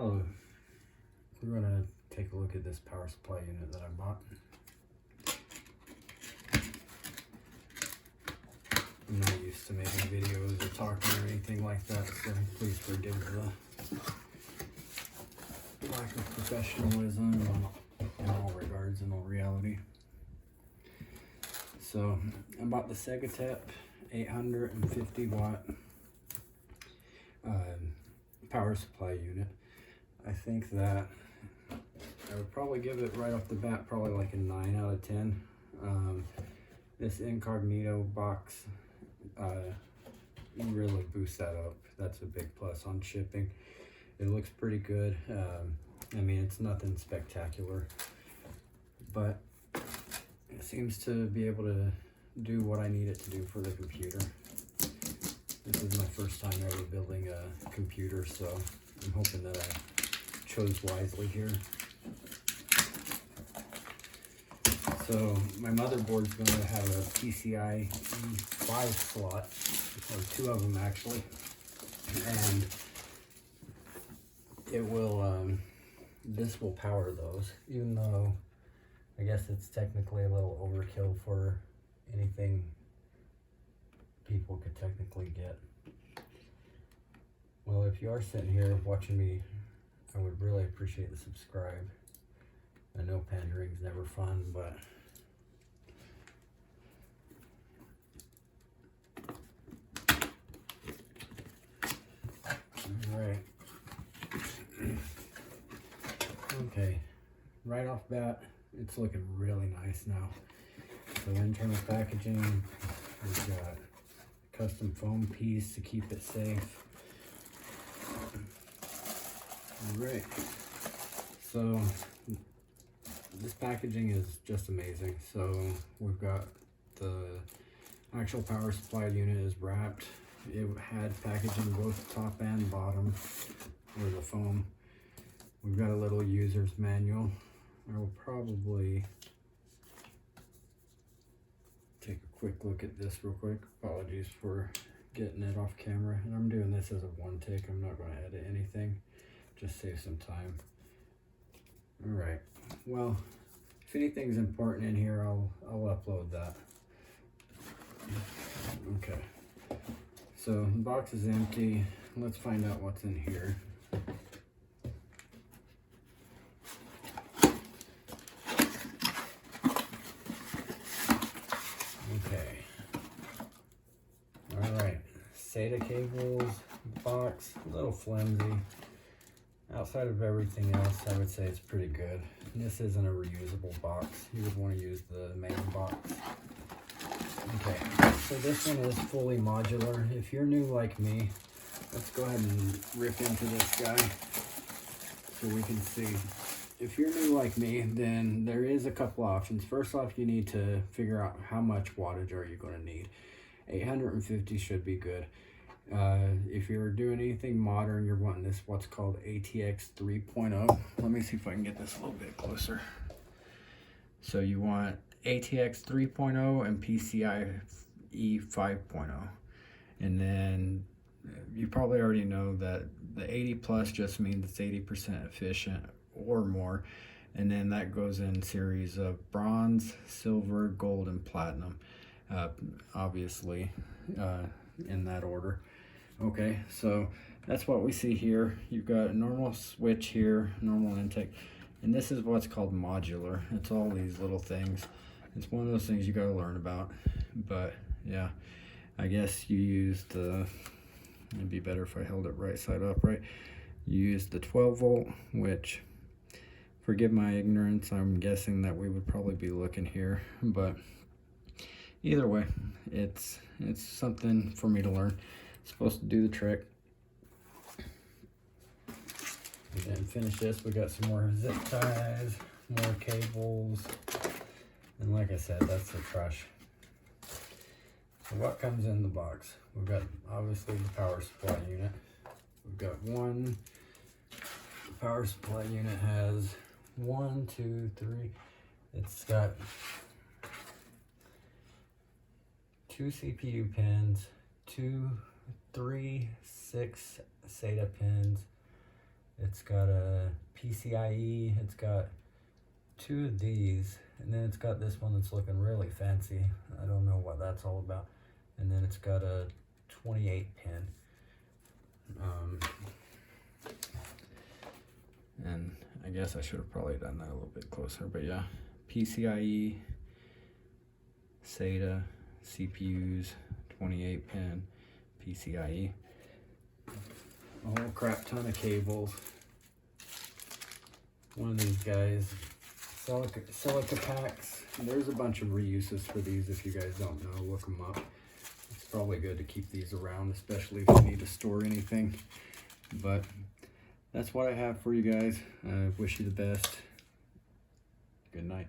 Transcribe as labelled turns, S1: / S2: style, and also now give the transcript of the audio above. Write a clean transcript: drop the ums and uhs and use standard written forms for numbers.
S1: Hello, we're going to take a look at this power supply unit that I bought. I'm not used to making videos or talking or anything like that, so please forgive the lack of professionalism in all regards, in all reality. So I bought the Segotep 850w power supply unit. I think that I would probably give it right off the bat probably like a 9 out of 10. This incognito box really boosts that up. That's a big plus on shipping. It looks pretty good. I mean, it's nothing spectacular, but it seems to be able to do what I need it to do for the computer. This is my first time ever building a computer, so I'm hoping that I chose wisely here. So my motherboard's going to have a PCIe 5 slot, or 2 of them actually, and it will, this will power those, even though I guess it's technically a little overkill for anything people could technically get. Well, if you are sitting here watching me, I would really appreciate the subscribe. I know pandering's never fun, but alright. Okay, right off bat, it's looking really nice now. So internal packaging, we've got a custom foam piece to keep it safe. Alright, so this packaging is just amazing. So we've got the actual power supply unit is wrapped. It had packaging both top and bottom for the foam. We've got a little user's manual. I will probably take a quick look at this real quick. Apologies for getting it off camera. And I'm doing this as a one take. I'm not going to edit anything. Just save some time. Alright. Well, if anything's important in here, I'll upload that. Okay. So the box is empty. Let's find out what's in here. Okay. Alright. SATA cables, box, a little flimsy. Outside of everything else, I would say it's pretty good. This isn't a reusable box. You would want to use the main box. Okay, so this one is fully modular. If you're new like me, let's go ahead and rip into this guy so we can see. If you're new like me, then there is a couple options. First off, you need to figure out how much wattage are you going to need. 850 should be good. If you're doing anything modern, you're wanting this what's called ATX 3.0. Let me see if I can get this a little bit closer. So you want ATX 3.0 and PCIe 5.0. And then you probably already know that the 80 plus just means it's 80% efficient or more. And then that goes in series of bronze, silver, gold, and platinum. Obviously, in that order. Okay, so that's what we see here. You've got a normal switch here, normal intake, and this is what's called modular. It's all these little things. It's one of those things you got to learn about. But yeah, I guess you use the, it'd be better if I held it right side up, right? You use the 12 volt, which, forgive my ignorance, I'm guessing that we would probably be looking here, but either way, it's something for me to learn. It's supposed to do the trick. We didn't finish this. We got some more zip ties, more cables, and like I said, that's the trash. So what comes in the box? We've got obviously the power supply unit. We've got one. The power supply unit has 1, 2, 3. It's got 2 CPU pins, 2, 3, 6 SATA pins. It's got a PCIe, it's got 2 of these, and then it's got this one that's looking really fancy. I don't know what that's all about. And then it's got a 28 pin. And I guess I should have probably done that a little bit closer, but yeah, PCIe, SATA, CPUs, 28 pin, PCIe, a whole crap ton of cables. One of these guys, silica packs. There's a bunch of reuses for these. If you guys don't know, look them up. It's probably good to keep these around, especially if you need to store anything. But that's what I have for you guys. I wish you the best. Good night.